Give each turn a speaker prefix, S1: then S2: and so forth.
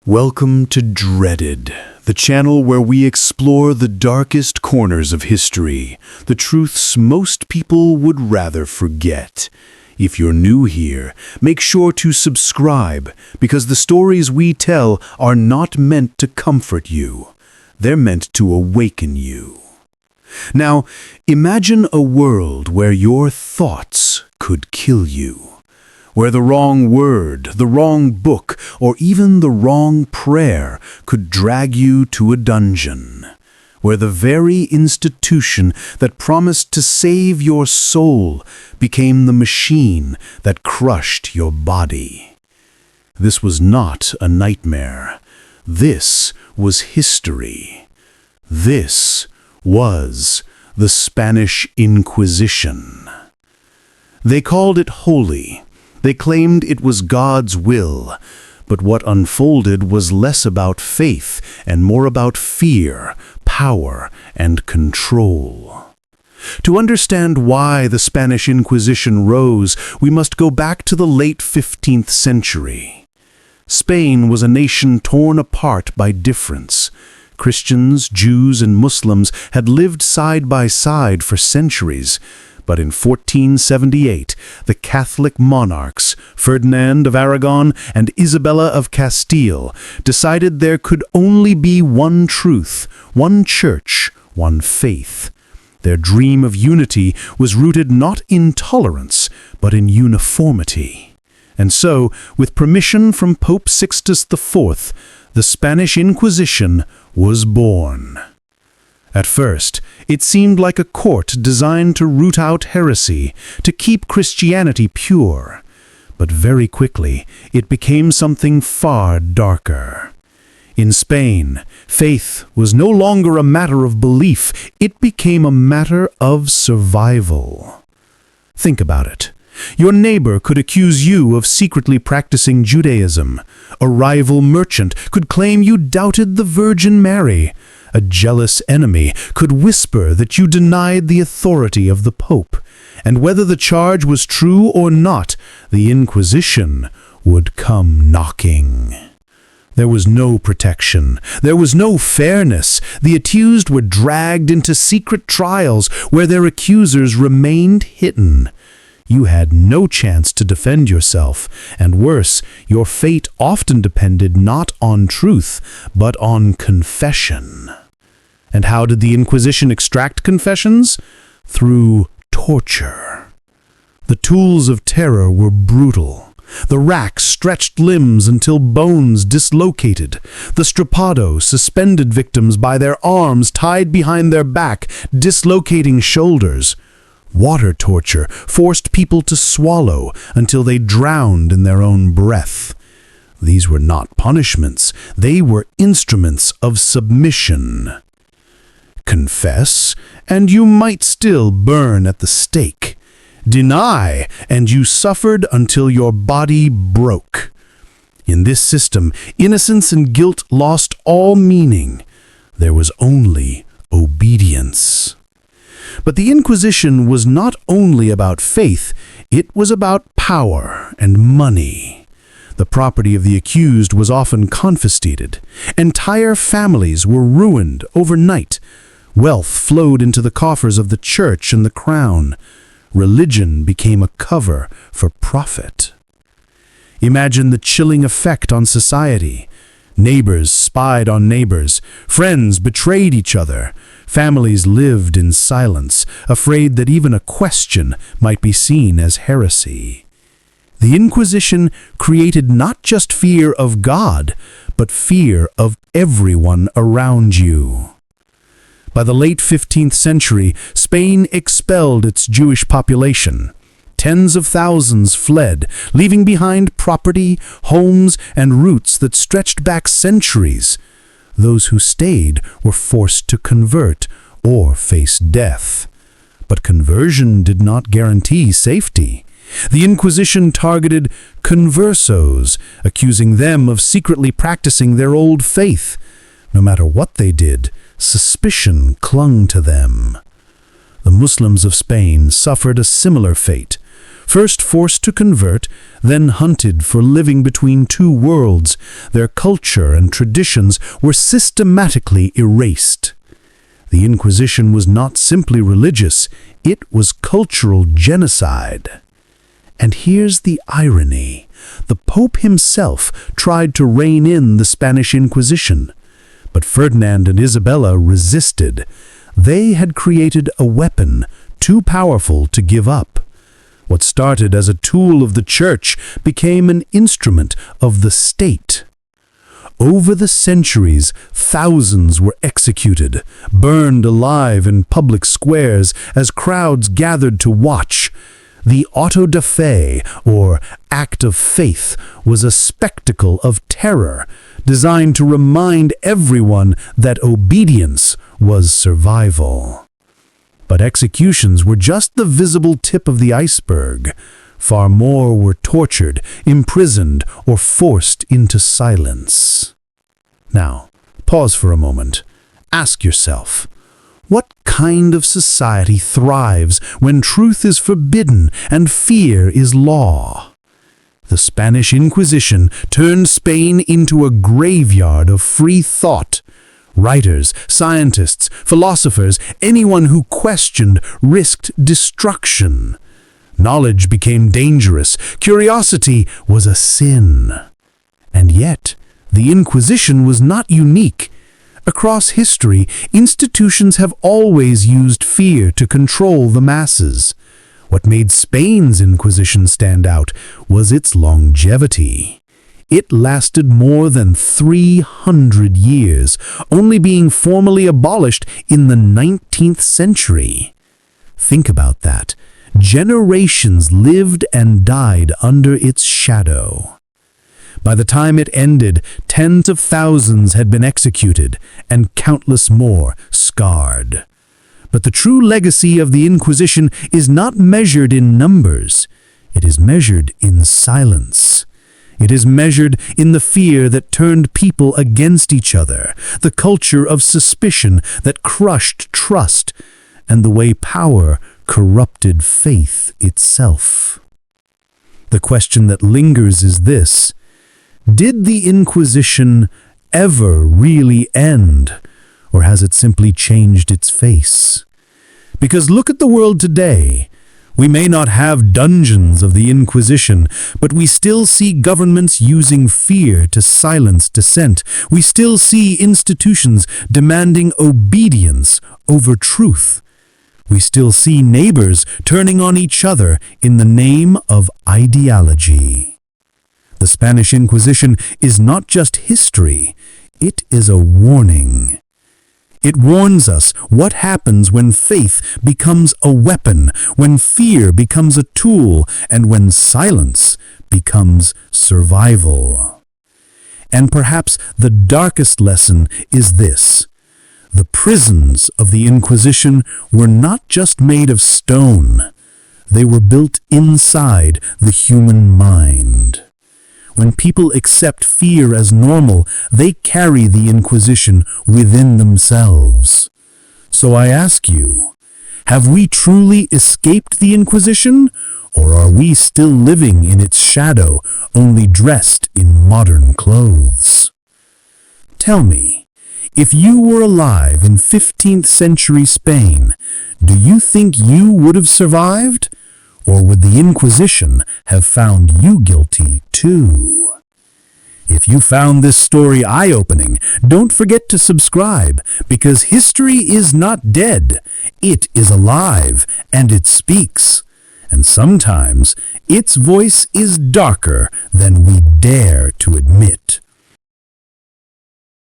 S1: Welcome to Dreaded, the channel where we explore the darkest corners of history, the truths most people would rather forget. If you're new here, make sure to subscribe, because the stories we tell are not meant to comfort you. They're meant to awaken you. Now, imagine a world where your thoughts could kill you. Where the wrong word, the wrong book, or even the wrong prayer could drag you to a dungeon. Where the very institution that promised to save your soul became the machine that crushed your body. This was not a nightmare. This was history. This was the Spanish Inquisition. They called it holy. They claimed it was God's will, but what unfolded was less about faith and more about fear, power, and control. To understand why the Spanish Inquisition rose, we must go back to the late 15th century. Spain was a nation torn apart by difference. Christians, Jews, and Muslims had lived side by side for centuries. But in 1478, the Catholic monarchs, Ferdinand of Aragon and Isabella of Castile, decided there could only be one truth, one church, one faith. Their dream of unity was rooted not in tolerance, but in uniformity. And so, with permission from Pope Sixtus IV, the Spanish Inquisition was born. At first, it seemed like a court designed to root out heresy, to keep Christianity pure. But very quickly, it became something far darker. In Spain, faith was no longer a matter of belief, it became a matter of survival. Think about it. Your neighbor could accuse you of secretly practicing Judaism. A rival merchant could claim you doubted the Virgin Mary. A jealous enemy could whisper that you denied the authority of the Pope. And whether the charge was true or not, the Inquisition would come knocking. There was no protection. There was no fairness. The accused were dragged into secret trials where their accusers remained hidden. You had no chance to defend yourself, and worse, your fate often depended not on truth, but on confession. And how did the Inquisition extract confessions? Through torture. The tools of terror were brutal. The rack stretched limbs until bones dislocated. The strappado suspended victims by their arms tied behind their back, dislocating shoulders. Water torture forced people to swallow until they drowned in their own breath. These were not punishments. They were instruments of submission. Confess, and you might still burn at the stake. Deny, and you suffered until your body broke. In this system, innocence and guilt lost all meaning. There was only obedience. But the Inquisition was not only about faith, it was about power and money. The property of the accused was often confiscated. Entire families were ruined overnight. Wealth flowed into the coffers of the church and the crown. Religion became a cover for profit. Imagine the chilling effect on society. Neighbors spied on neighbors. Friends betrayed each other. Families lived in silence, afraid that even a question might be seen as heresy. The Inquisition created not just fear of God, but fear of everyone around you. By the late 15th century, Spain expelled its Jewish population. Tens of thousands fled, leaving behind property, homes, and roots that stretched back centuries. Those who stayed were forced to convert or face death. But conversion did not guarantee safety. The Inquisition targeted conversos, accusing them of secretly practicing their old faith. No matter what they did, suspicion clung to them. The Muslims of Spain suffered a similar fate. First forced to convert, then hunted for living between two worlds, their culture and traditions were systematically erased. The Inquisition was not simply religious, it was cultural genocide. And here's the irony. The Pope himself tried to rein in the Spanish Inquisition, but Ferdinand and Isabella resisted. They had created a weapon too powerful to give up. What started as a tool of the Church became an instrument of the state. Over the centuries, thousands were executed, burned alive in public squares as crowds gathered to watch. The auto da fe, or act of faith, was a spectacle of terror, designed to remind everyone that obedience was survival. But executions were just the visible tip of the iceberg. Far more were tortured, imprisoned, or forced into silence. Now, pause for a moment. Ask yourself, what kind of society thrives when truth is forbidden and fear is law? The Spanish Inquisition turned Spain into a graveyard of free thought. Writers, scientists, philosophers, anyone who questioned risked destruction. Knowledge became dangerous. Curiosity was a sin. And yet, the Inquisition was not unique. Across history, institutions have always used fear to control the masses. What made Spain's Inquisition stand out was its longevity. It lasted more than 300 years, only being formally abolished in the 19th century. Think about that. Generations lived and died under its shadow. By the time it ended, tens of thousands had been executed, and countless more scarred. But the true legacy of the Inquisition is not measured in numbers. It is measured in silence. It is measured in the fear that turned people against each other, the culture of suspicion that crushed trust, and the way power corrupted faith itself. The question that lingers is this: did the Inquisition ever really end, or has it simply changed its face? Because look at the world today. We may not have dungeons of the Inquisition, but we still see governments using fear to silence dissent. We still see institutions demanding obedience over truth. We still see neighbors turning on each other in the name of ideology. The Spanish Inquisition is not just history, it is a warning. It warns us what happens when faith becomes a weapon, when fear becomes a tool, and when silence becomes survival. And perhaps the darkest lesson is this: the prisons of the Inquisition were not just made of stone, they were built inside the human mind. When people accept fear as normal, they carry the Inquisition within themselves. So I ask you, have we truly escaped the Inquisition, or are we still living in its shadow, only dressed in modern clothes? Tell me, if you were alive in 15th century Spain, do you think you would have survived? Or would the Inquisition have found you guilty too? If you found this story eye-opening, don't forget to subscribe, because history is not dead. It is alive, and it speaks. And sometimes its voice is darker than we dare to admit.